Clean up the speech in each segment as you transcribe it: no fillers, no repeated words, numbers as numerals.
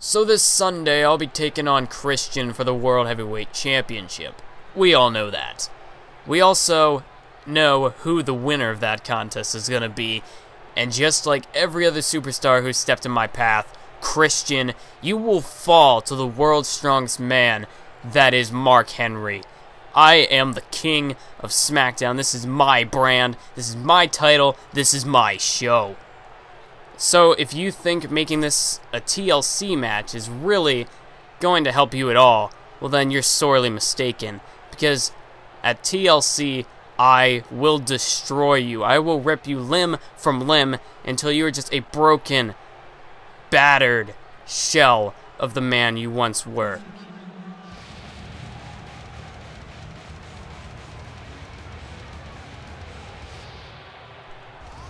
So this Sunday, I'll be taking on Christian for the World Heavyweight Championship. We all know that. We also know who the winner of that contest is going to be. And just like every other superstar who stepped in my path, Christian, you will fall to the world's strongest man, that is Mark Henry. I am the king of SmackDown. This is my brand. This is my title. This is my show. So if you think making this a TLC match is really going to help you at all, well then you're sorely mistaken. Because at TLC, I will destroy you. I will rip you limb from limb until you are just a broken, battered shell of the man you once were.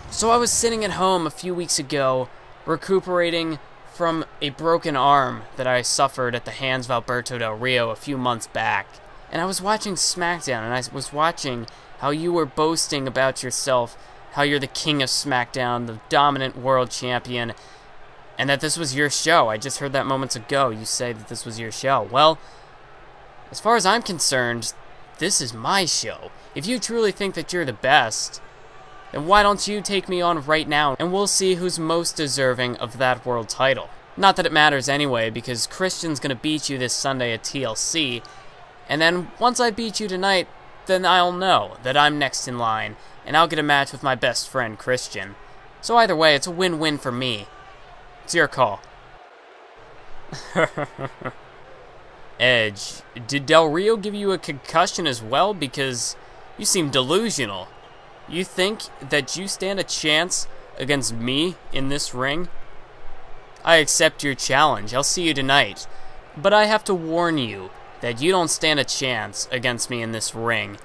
So I was sitting at home a few weeks ago, recuperating from a broken arm that I suffered at the hands of Alberto Del Rio a few months back. And I was watching SmackDown, and I was watching how you were boasting about yourself, how you're the king of SmackDown, the dominant world champion, and that this was your show. I just heard that moments ago, you say that this was your show. Well, as far as I'm concerned, this is my show. If you truly think that you're the best, then why don't you take me on right now, and we'll see who's most deserving of that world title. Not that it matters anyway, because Christian's gonna beat you this Sunday at TLC, and then once I beat you tonight, then I'll know that I'm next in line, and I'll get a match with my best friend, Christian. So either way, it's a win-win for me. It's your call. Edge, did Del Rio give you a concussion as well? Because you seem delusional. You think that you stand a chance against me in this ring? I accept your challenge. I'll see you tonight. But I have to warn you that you don't stand a chance against me in this ring.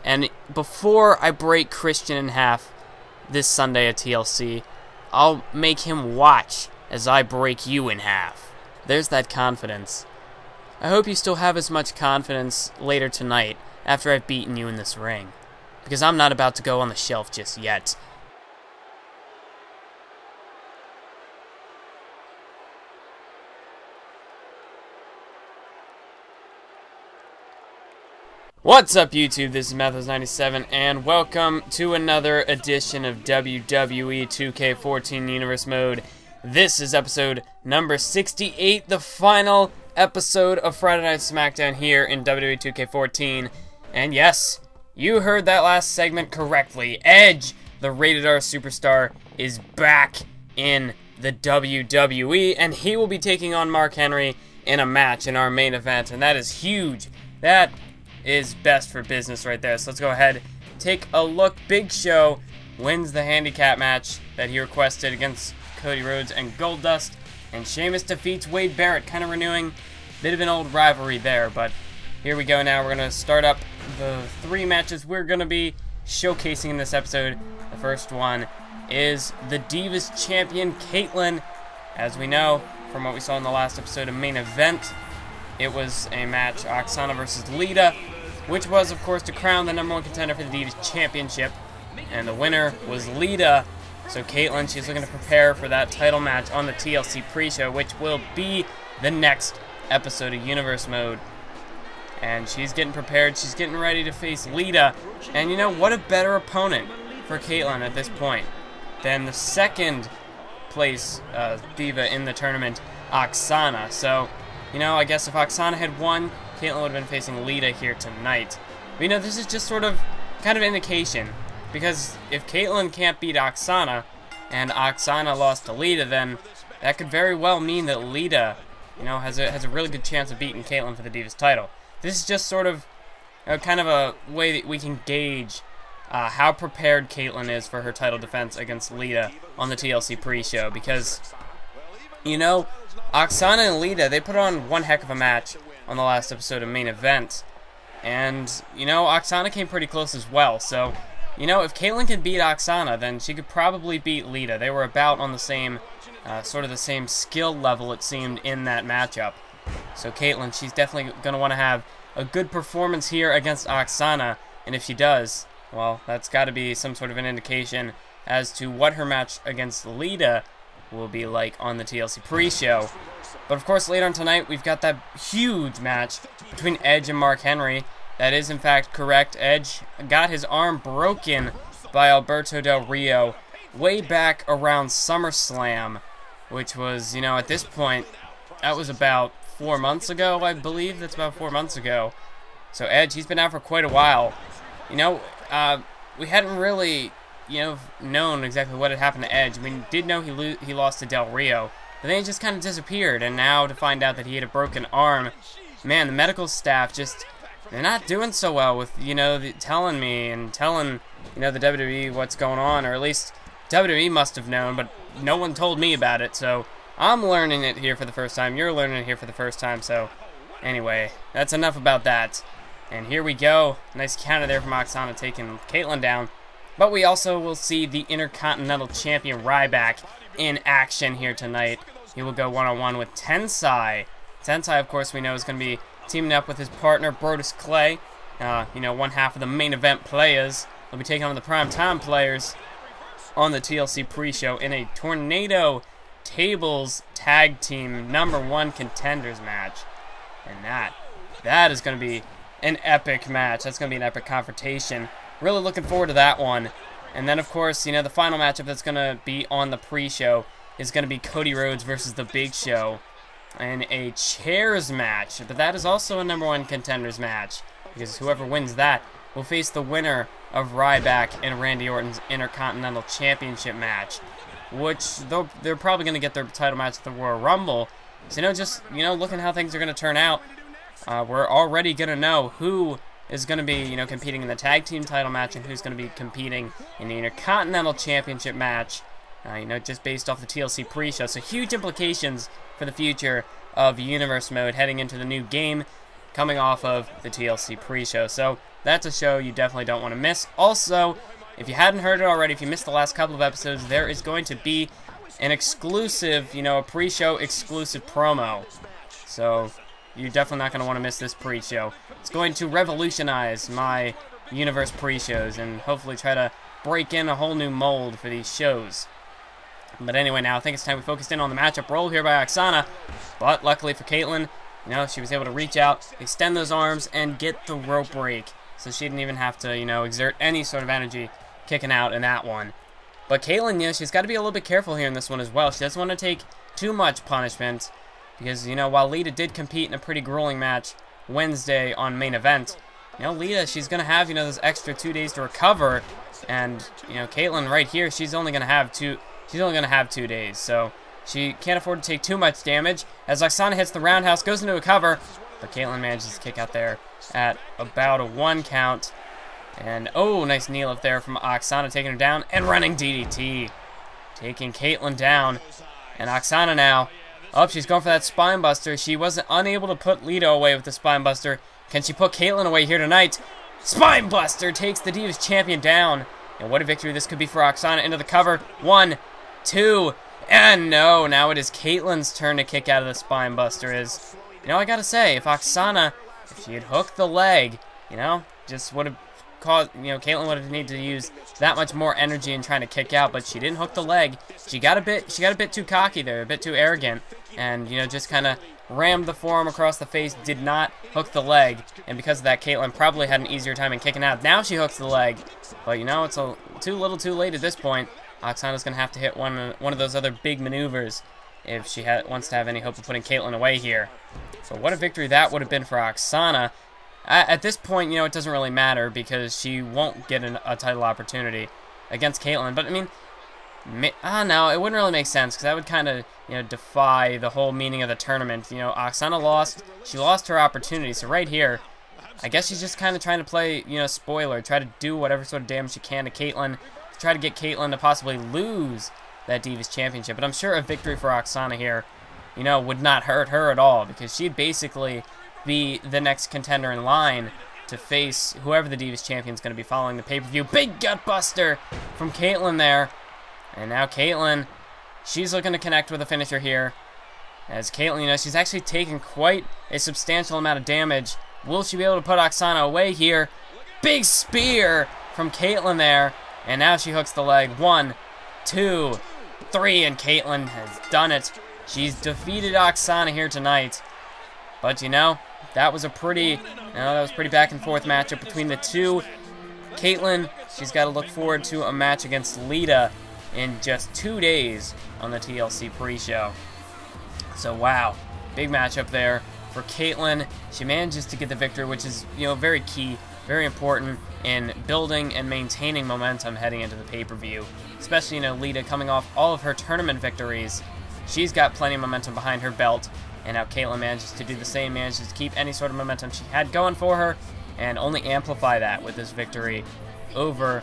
And before I break Christian in half this Sunday at TLC, I'll make him watch as I break you in half. There's that confidence. I hope you still have as much confidence later tonight after I've beaten you in this ring. Because I'm not about to go on the shelf just yet. What's up, YouTube? This is Mathos97, and welcome to another edition of WWE 2K14 Universe Mode. This is episode number 68, the final episode of Friday Night SmackDown here in WWE 2K14. And yes, you heard that last segment correctly. Edge, the Rated R superstar, is back in the WWE, and he will be taking on Mark Henry in a match in our main event, and that is huge. That is best for business right there. So let's go ahead, take a look. Big Show wins the handicap match that he requested against Cody Rhodes and Goldust, and Sheamus defeats Wade Barrett, kind of renewing a bit of an old rivalry there, but here we go now. We're going to start up the three matches we're going to be showcasing in this episode. The first one is the Divas Champion, Kaitlyn. As we know from what we saw in the last episode of Main Event, it was a match, Aksana versus Lita, which was, of course, to crown the #1 contender for the Divas Championship. And the winner was Lita. So Kaitlyn, she's looking to prepare for that title match on the TLC pre-show, which will be the next episode of Universe Mode. And she's getting prepared. She's getting ready to face Lita. And you know, what a better opponent for Kaitlyn at this point than the second place diva in the tournament, Aksana. So, you know, I guess if Aksana had won, Kaitlyn would have been facing Lita here tonight. But, you know, this is just sort of kind of an indication. Because if Kaitlyn can't beat Aksana, and Aksana lost to Lita, then that could very well mean that Lita, you know, has a really good chance of beating Kaitlyn for the Divas title. This is just sort of kind of a way that we can gauge how prepared Kaitlyn is for her title defense against Lita on the TLC pre-show. Because, you know, Aksana and Lita, they put on one heck of a match on the last episode of Main Event. And, you know, Aksana came pretty close as well. So, you know, if Kaitlyn can beat Aksana, then she could probably beat Lita. They were about on the same, sort of the same skill level, it seemed, in that matchup. So Kaitlyn, she's definitely going to want to have a good performance here against Aksana, and if she does, well, that's got to be some sort of an indication as to what her match against Lita will be like on the TLC pre-show. But of course, later on tonight, we've got that huge match between Edge and Mark Henry. That is, in fact, correct. Edge got his arm broken by Alberto Del Rio way back around SummerSlam, which was, you know, at this point, that was about 4 months ago, I believe. That's about 4 months ago. So Edge, he's been out for quite a while. You know, we hadn't really, you know, known exactly what had happened to Edge. We did know he lost to Del Rio, but then he just kind of disappeared. And now to find out that he had a broken arm, man, the medical staff just, they're not doing so well with, you know, telling me and telling, you know, the WWE what's going on, or at least WWE must have known, but no one told me about it. So I'm learning it here for the first time. You're learning it here for the first time. So anyway, that's enough about that. And here we go. Nice counter there from Aksana taking Kaitlyn down. But we also will see the Intercontinental Champion Ryback in action here tonight. He will go one-on-one with Tensai. Tensai, of course, we know is going to be teaming up with his partner, Brodus Clay. You know, one half of the main event players. They'll be taking on the primetime players on the TLC pre-show in a Tornado Tables Tag Team #1 Contenders match. And that is going to be an epic match. That's going to be an epic confrontation. Really looking forward to that one. And then, of course, you know, the final matchup that's going to be on the pre-show is going to be Cody Rhodes versus The Big Show in a chairs match. But that is also a #1 Contenders match, because whoever wins that will face the winner of Ryback and Randy Orton's Intercontinental Championship match, which they're probably going to get their title match at the Royal Rumble. So, you know, just, you know, looking how things are going to turn out, we're already going to know who is going to be, you know, competing in the tag team title match and who's going to be competing in the Intercontinental Championship match, you know, just based off the TLC pre-show. So huge implications for the future of Universe Mode heading into the new game coming off of the TLC pre-show. So that's a show you definitely don't want to miss. Also, if you hadn't heard it already, if you missed the last couple of episodes, there is going to be an exclusive, you know, a pre-show exclusive promo. So you're definitely not going to want to miss this pre-show. It's going to revolutionize my Universe pre-shows and hopefully try to break in a whole new mold for these shows. But anyway, now I think it's time we focused in on the matchup roll here by Aksana. But luckily for Kaitlyn, you know, she was able to reach out, extend those arms, and get the rope break. So she didn't even have to, you know, exert any sort of energy kicking out in that one. But Kaitlyn, you know, she's got to be a little bit careful here in this one as well. She doesn't want to take too much punishment. Because, you know, while Lita did compete in a pretty grueling match Wednesday on main event, you know, Lita, she's going to have, you know, those extra 2 days to recover. And, you know, Kaitlyn right here, she's only going to have 2 days. So she can't afford to take too much damage. As Aksana hits the roundhouse, goes into a cover. But Kaitlyn manages to kick out there at about a 1 count. And, oh, nice knee lift there from Aksana, taking her down. And running DDT. Taking Kaitlyn down. And Aksana now. Oh, she's going for that spine buster. She wasn't unable to put Lita away with the spine buster. Can she put Kaitlyn away here tonight? Spine buster takes the Divas Champion down. And what a victory this could be for Aksana. Into the cover. 1, 2, and no. Now it is Kaitlyn's turn to kick out of the spine buster. You know, I gotta say, if Aksana, if she had hooked the leg, you know, just would have caused, you know, Kaitlyn would have needed to use that much more energy in trying to kick out, but she didn't hook the leg. She got a bit too cocky there, a bit too arrogant, and, you know, just kind of rammed the forearm across the face, did not hook the leg, and because of that, Kaitlyn probably had an easier time in kicking out. Now she hooks the leg, but, you know, it's too little too late at this point. Aksana's going to have to hit one of those other big maneuvers if she wants to have any hope of putting Kaitlyn away here. So what a victory that would have been for Aksana. At this point, you know, it doesn't really matter because she won't get a title opportunity against Kaitlyn. But, I mean, no, it wouldn't really make sense because that would kind of, you know, defy the whole meaning of the tournament. You know, Aksana lost. She lost her opportunity. So right here, I guess she's just kind of trying to play, you know, spoiler. Try to do whatever sort of damage she can to Kaitlyn. Try to get Kaitlyn to possibly lose that Divas Championship. But I'm sure a victory for Aksana here, you know, would not hurt her at all because she'd basically be the next contender in line to face whoever the Divas Champion is going to be following the pay-per-view. Big gut buster from Kaitlyn there. And now Kaitlyn, she's looking to connect with a finisher here. As Kaitlyn, you know, she's actually taken quite a substantial amount of damage. Will she be able to put Aksana away here? Big spear from Kaitlyn there. And now she hooks the leg. 1, 2, 3, and Kaitlyn has done it. She's defeated Aksana here tonight. But, you know, that was a pretty, back and forth matchup between the two. Kaitlyn, she's got to look forward to a match against Lita in just 2 days on the TLC pre-show. So, wow, big matchup there for Kaitlyn. She manages to get the victory, which is, very key, very important in building and maintaining momentum heading into the pay-per-view. Especially, Lita coming off all of her tournament victories. She's got plenty of momentum behind her belt, and now Kaitlyn manages to do the same, manages to keep any sort of momentum she had going for her, and only amplify that with this victory over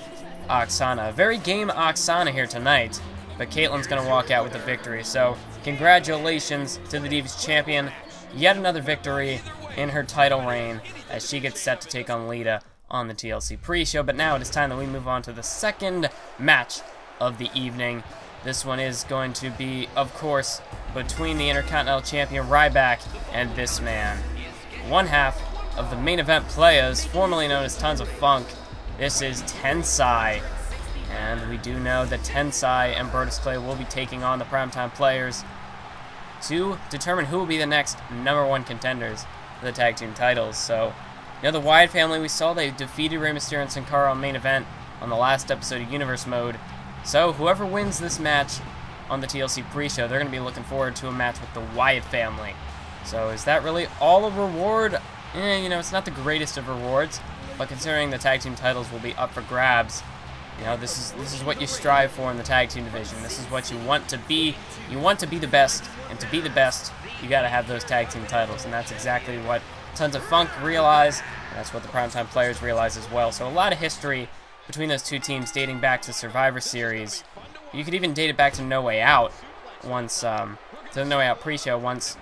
Aksana. Very game Aksana here tonight, but Kaitlyn's going to walk out with the victory. So, congratulations to the Divas Champion. Yet another victory in her title reign as she gets set to take on Lita on the TLC pre-show. But now it is time that we move on to the second match of the evening. This one is going to be, of course, between the Intercontinental Champion Ryback and this man. One half of the main event players, formerly known as Tons of Funk. This is Tensai. And we do know that Tensai and Brodus Clay will be taking on the Primetime Players to determine who will be the next #1 contenders for the tag team titles. So, the Wyatt family, we saw they defeated Rey Mysterio and Sin Cara on main event on the last episode of Universe Mode. So, whoever wins this match on the TLC pre-show, they're going to be looking forward to a match with the Wyatt family. So, is that really all a reward? It's not the greatest of rewards, but considering the tag team titles will be up for grabs, this is what you strive for in the tag team division. This is what you want to be. You want to be the best, and to be the best, you got to have those tag team titles, and that's exactly what Tons of Funk realize, and that's what the Primetime Players realize as well. So a lot of history between those two teams dating back to Survivor Series. You could even date it back to No Way Out, to the No Way Out pre-show. Once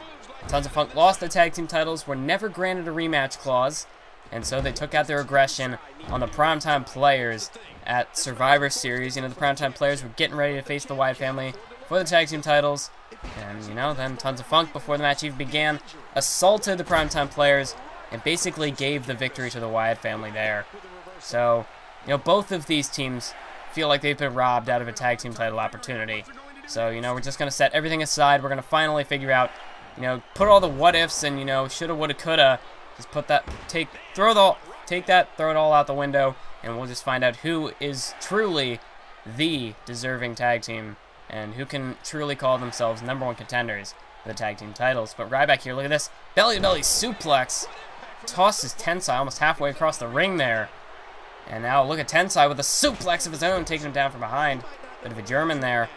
Tons of Funk lost the tag team titles, were never granted a rematch clause, and so they took out their aggression on the Primetime Players at Survivor Series. The Primetime Players were getting ready to face the Wyatt family for the tag team titles. And, then Tons of Funk, before the match even began, assaulted the Primetime Players and basically gave the victory to the Wyatt family there. So, both of these teams feel like they've been robbed out of a tag team title opportunity. So, we're just going to set everything aside. We're going to finally figure out, put all the what-ifs and, shoulda, woulda, coulda. Just throw it all out the window, and we'll just find out who is truly the deserving tag team and who can truly call themselves #1 contenders for the tag team titles. But Ryback here, look at this. Belly-to-belly suplex. Tosses Tensai almost halfway across the ring there. And now look at Tensai with a suplex of his own, taking him down from behind. Bit of a German there.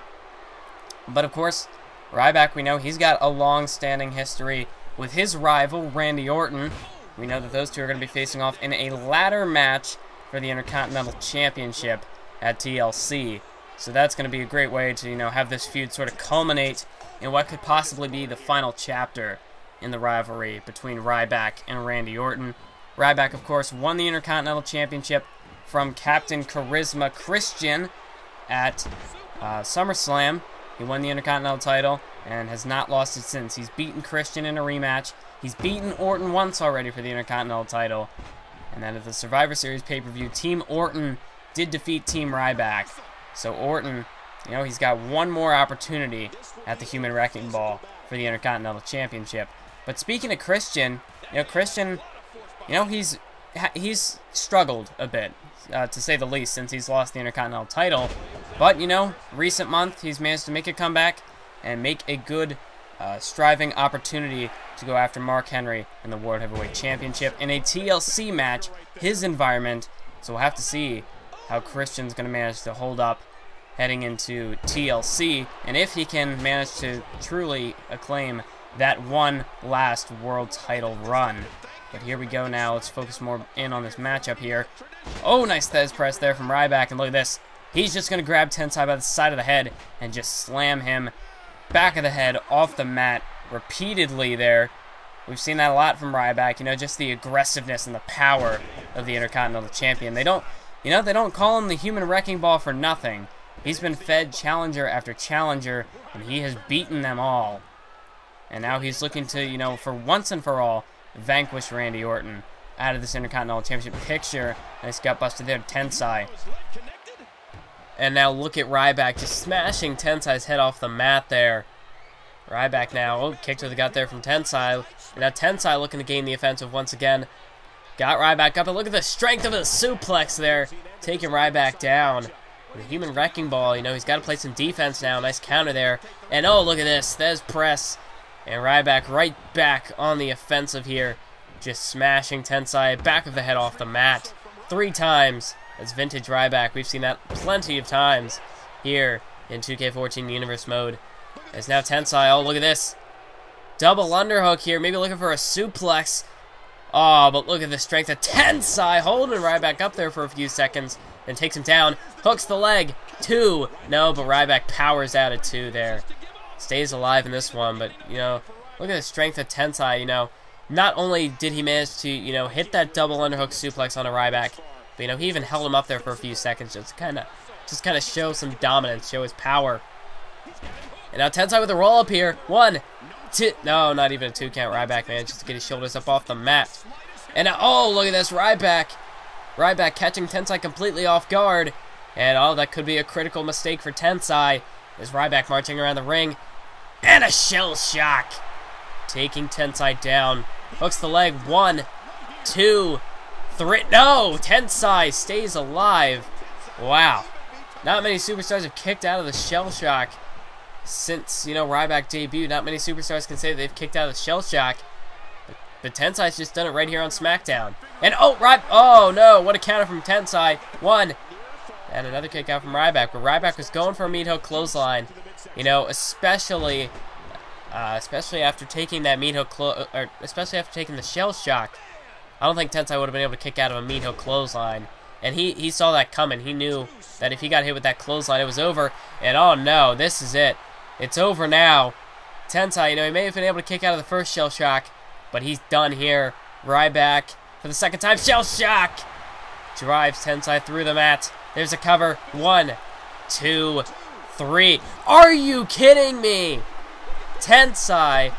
But of course, Ryback, we know he's got a long-standing history with his rival, Randy Orton. We know that those two are going to be facing off in a ladder match for the Intercontinental Championship at TLC. So that's going to be a great way to, have this feud sort of culminate in what could possibly be the final chapter in the rivalry between Ryback and Randy Orton. Ryback, of course, won the Intercontinental Championship from Captain Charisma Christian at SummerSlam. He won the Intercontinental title and has not lost it since. He's beaten Christian in a rematch. He's beaten Orton once already for the Intercontinental title. And then at the Survivor Series pay-per-view, Team Orton did defeat Team Ryback. So Orton, he's got one more opportunity at the Human Wrecking Ball for the Intercontinental Championship. But speaking of Christian, Christian, he's struggled a bit, to say the least, since he's lost the Intercontinental title. But, recent month, he's managed to make a comeback and make a good striving opportunity to go after Mark Henry in the World Heavyweight Championship in a TLC match, his environment. So we'll have to see how Christian's going to manage to hold up heading into TLC, and if he can manage to truly acclaim that one last world title run. But here we go now. Let's focus more in on this matchup here. Oh, nice Thez press there from Ryback, and look at this. He's just going to grab Tensai by the side of the head and just slam him back of the head off the mat repeatedly there. We've seen that a lot from Ryback, just the aggressiveness and the power of the Intercontinental Champion. They don't call him the Human Wrecking Ball for nothing. He's been fed challenger after challenger, and he has beaten them all. And now he's looking to, for once and for all, vanquish Randy Orton out of this Intercontinental Championship picture. Nice gut buster there to Tensai. And now look at Ryback just smashing Tensai's head off the mat there. Ryback now, oh, kick to the gut there from Tensai. And now Tensai looking to gain the offensive once again. Got Ryback up, and look at the strength of the suplex there, taking Ryback down. The human wrecking ball, you know, he's got to play some defense now. Nice counter there. And oh, look at this, there's press. And Ryback right back on the offensive here. Just smashing Tensai back of the head off the mat. 3 times. That's vintage Ryback. We've seen that plenty of times here in 2K14 Universe mode. As now Tensai, oh, look at this. Double underhook here, maybe looking for a suplex. Oh, but look at the strength of Tensai, holding Ryback up there for a few seconds. Then takes him down, hooks the leg. 2. No, but Ryback powers out at 2 there. Stays alive in this one, but, you know, look at the strength of Tensai, you know. Not only did he manage to, you know, hit that double underhook suplex on a Ryback, but, you know, he even held him up there for a few seconds, just kind of show some dominance, show his power. And now Tensai with a roll up here. 1, 2, no, not even a 2 count. Ryback manages to get his shoulders up off the mat. And now, oh, look at this, Ryback catching Tensai completely off guard. And oh, that could be a critical mistake for Tensai. There's Ryback marching around the ring. And a shell shock, taking Tensai down. Hooks the leg. 1, 2, 3. No, Tensai stays alive. Wow. Not many superstars have kicked out of the shell shock since, you know, Ryback debuted. Not many superstars can say that they've kicked out of the shell shock. But Tensai's just done it right here on SmackDown. And oh, oh no, what a counter from Tensai. 1. And another kick out from Ryback. But Ryback was going for a meat hook clothesline. You know, especially after taking that meat hook, especially after taking the shell shock. I don't think Tensai would have been able to kick out of a meat hook clothesline. And he saw that coming. He knew that if he got hit with that clothesline, it was over. And oh no, this is it. It's over now. Tensai, you know, he may have been able to kick out of the first shell shock, but he's done here. Ryback for the second time. Shell shock! Drives Tensai through the mat. There's a cover. 1, 2, 3. Are you kidding me? Tensai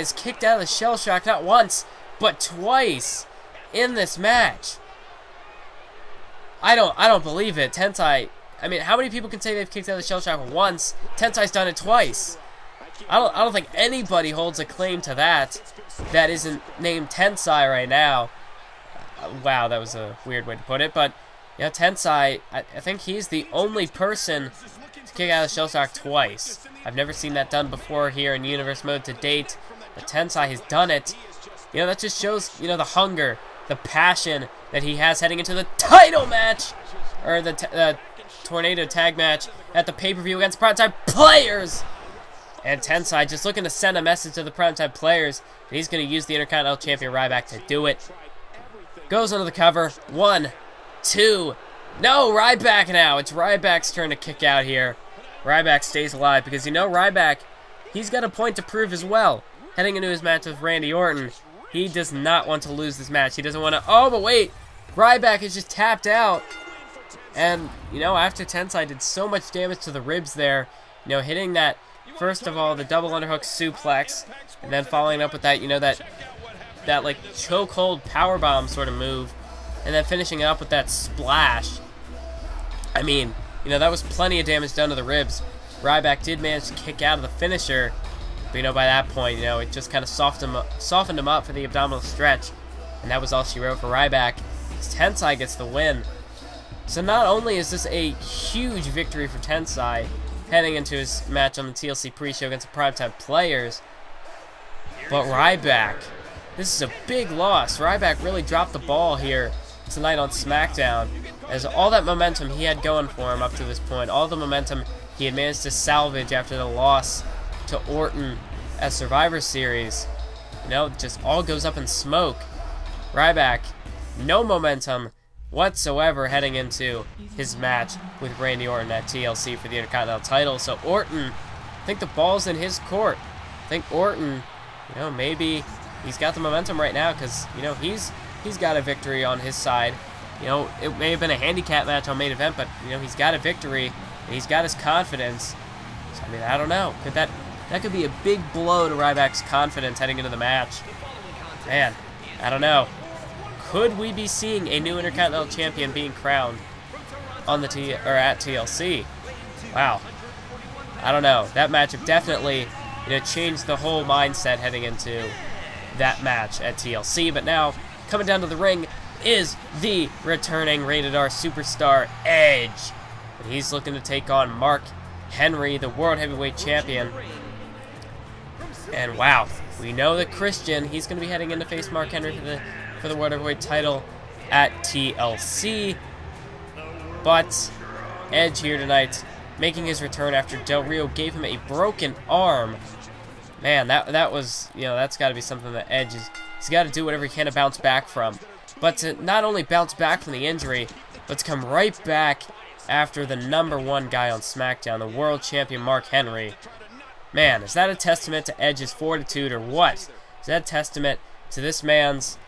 is kicked out of the shell shock not once, but twice in this match. I don't believe it. Tensai, I mean, how many people can say they've kicked out of the shell shock once? Tensai's done it twice. I don't think anybody holds a claim to that isn't named Tensai right now. Wow, that was a weird way to put it, but yeah, Tensai, I think he's the only person to kick out of the shell shock twice. I've never seen that done before here in Universe mode to date, but Tensai has done it. You know, that just shows, you know, the hunger, the passion that he has heading into the title match, or the Tornado Tag match at the pay-per-view against Primetime Players. And Tensai just looking to send a message to the Primetime Players that he's going to use the Intercontinental Champion Ryback to do it. Goes under the cover. 1, 2. No, Ryback now. It's Ryback's turn to kick out here. Ryback stays alive because, you know, Ryback, he's got a point to prove as well. Heading into his match with Randy Orton, he does not want to lose this match. He doesn't want to... Oh, but wait. Ryback is just tapped out. And, you know, after Tensai did so much damage to the ribs there, you know, hitting that, first of all, the double underhook suplex, and then following up with that, you know, that like chokehold powerbomb sort of move, and then finishing it up with that splash. I mean, you know, that was plenty of damage done to the ribs. Ryback did manage to kick out of the finisher, but, you know, by that point, you know, it just kind of softened him up for the abdominal stretch, and that was all she wrote for Ryback. Tensai gets the win. So not only is this a huge victory for Tensai, heading into his match on the TLC pre-show against the Primetime Players, but Ryback, this is a big loss. Ryback really dropped the ball here tonight on SmackDown, as all that momentum he had going for him up to this point, all the momentum he had managed to salvage after the loss to Orton at Survivor Series, you know, just all goes up in smoke. Ryback, no momentum whatsoever heading into his match with Randy Orton at TLC for the Intercontinental title. So Orton, I think the ball's in his court. I think Orton, you know, maybe he's got the momentum right now because, you know, he's got a victory on his side. You know, it may have been a handicap match on main event, but, you know, he's got a victory and he's got his confidence. So, I mean, I don't know. That could be a big blow to Ryback's confidence heading into the match. Man, I don't know. Could we be seeing a new Intercontinental Champion being crowned? on the at TLC. Wow. I don't know. That matchup definitely, changed the whole mindset heading into that match at TLC. But now, coming down to the ring is the returning Rated R superstar Edge. And he's looking to take on Mark Henry, the World Heavyweight Champion. And wow, we know that Christian, he's going to be heading in to face Mark Henry for the World Heavyweight title at TLC. But Edge here tonight, making his return after Del Rio gave him a broken arm. Man, that was, that's got to be something that Edge he's got to do whatever he can to bounce back from. But to not only bounce back from the injury, but to come right back after the #1 guy on SmackDown, the world champion Mark Henry. Man, is that a testament to Edge's fortitude or what? Is that a testament to this man's,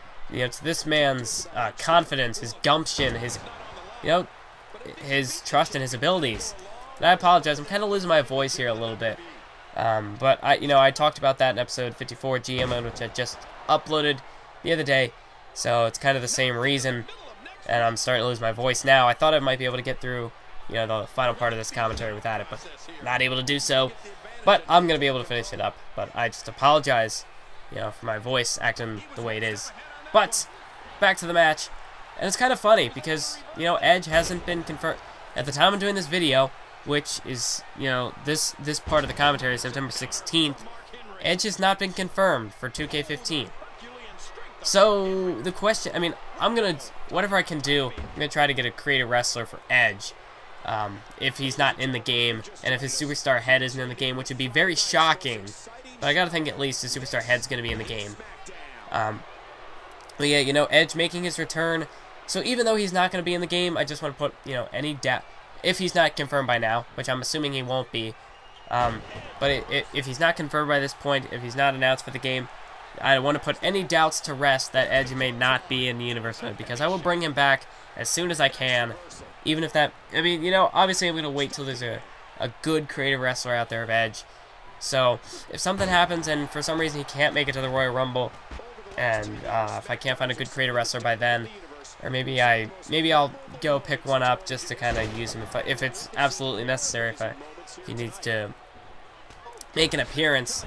confidence, his gumption, his trust in his abilities? And I apologize, I'm kind of losing my voice here a little bit. But I talked about that in episode 54 GM mode, which I just uploaded the other day. So it's kind of the same reason, and I'm starting to lose my voice now. I thought I might be able to get through, the final part of this commentary without it, but not able to do so. But I'm going to be able to finish it up. But I just apologize, for my voice acting the way it is. But back to the match, and it's kind of funny because, Edge hasn't been confirmed at the time of doing this video, which is, this part of the commentary is September 16th. Edge has not been confirmed for 2K15. So the question, I'm gonna, whatever I can do, I'm gonna try to get a creative wrestler for Edge, if he's not in the game, and if his superstar head isn't in the game, which would be very shocking. But I gotta think at least his superstar head's gonna be in the game. But yeah, Edge making his return. So even though he's not gonna be in the game, I just want to put, any doubt, if he's not confirmed by now, which I'm assuming he won't be. But if he's not confirmed by this point, if he's not announced for the game, I want to put any doubts to rest that Edge may not be in the universe mode, because I will bring him back as soon as I can, even if that, obviously I'm going to wait till there's a good creative wrestler out there of Edge. So, if something happens and for some reason he can't make it to the Royal Rumble, and if I can't find a good creative wrestler by then, or maybe I'll go pick one up just to kind of use him if it's absolutely necessary, if he needs to make an appearance.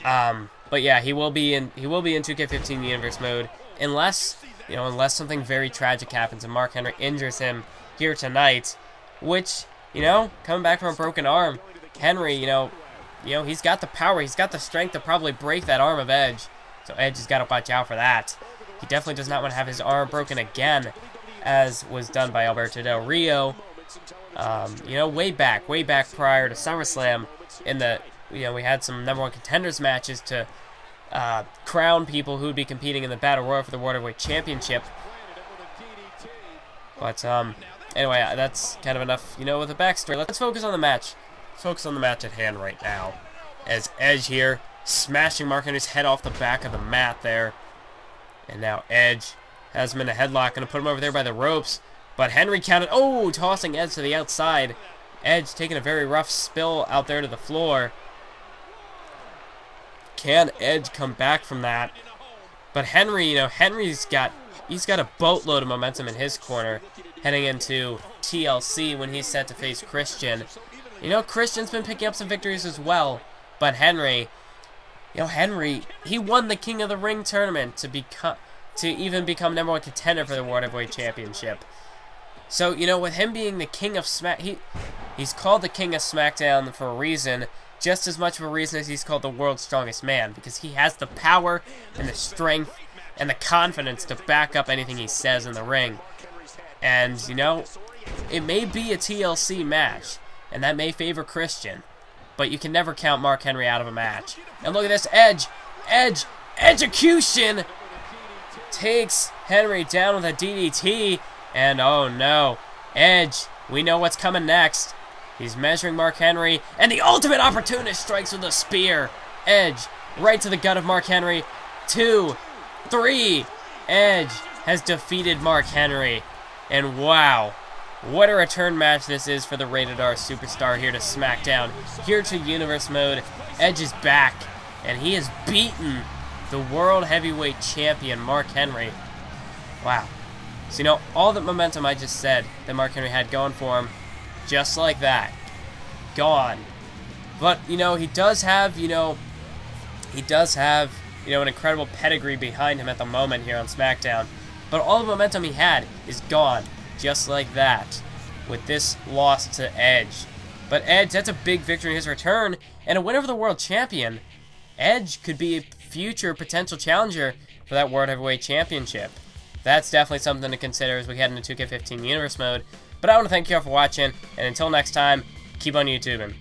But yeah, he will be in 2K15 universe mode unless something very tragic happens and Mark Henry injures him here tonight, which, coming back from a broken arm, Henry, he's got the power, he's got the strength to probably break that arm of Edge. So Edge has got to watch out for that. He definitely does not want to have his arm broken again, as was done by Alberto Del Rio. Way back prior to SummerSlam, in the we had some #1 contenders matches to crown people who would be competing in the Battle Royal for the World Heavyweight Championship. But anyway, that's kind of enough, with the backstory. Let's focus on the match. Let's focus on the match at hand right now, as Edge here smashing Mark Henry's head off the back of the mat there, and now Edge has him in a headlock, gonna put him over there by the ropes. But Henry counted. Oh, tossing Edge to the outside. Edge taking a very rough spill out there to the floor. Can Edge come back from that? But Henry, he's got a boatload of momentum in his corner heading into TLC when he's set to face Christian. Christian's been picking up some victories as well, but Henry, he won the King of the Ring tournament to even become #1 contender for the World Heavyweight Championship. So, with him being the King of he's called the King of SmackDown for a reason. Just as much of a reason as he's called the world's strongest man, because he has the power and the strength and the confidence to back up anything he says in the ring. And, it may be a TLC match, and that may favor Christian, but you can never count Mark Henry out of a match. And look at this, Execution takes Henry down with a DDT, and oh no, Edge, we know what's coming next. He's measuring Mark Henry, and the ultimate opportunist strikes with a spear. Edge, right to the gut of Mark Henry. 2, 3. Edge has defeated Mark Henry. And wow, what a return match this is for the Rated R superstar here to SmackDown. Here to Universe Mode. Edge is back, and he has beaten the World Heavyweight Champion, Mark Henry. Wow. So, you know, all the momentum I just said that Mark Henry had going for him, just like that, gone. But, you know, he does have an incredible pedigree behind him at the moment here on SmackDown. But all the momentum he had is gone, just like that, with this loss to Edge. But Edge, that's a big victory in his return, and a win over the World Champion. Edge could be a future potential challenger for that World Heavyweight Championship. That's definitely something to consider as we head into 2K15 Universe Mode. But I want to thank you all for watching, and until next time, keep on YouTubing.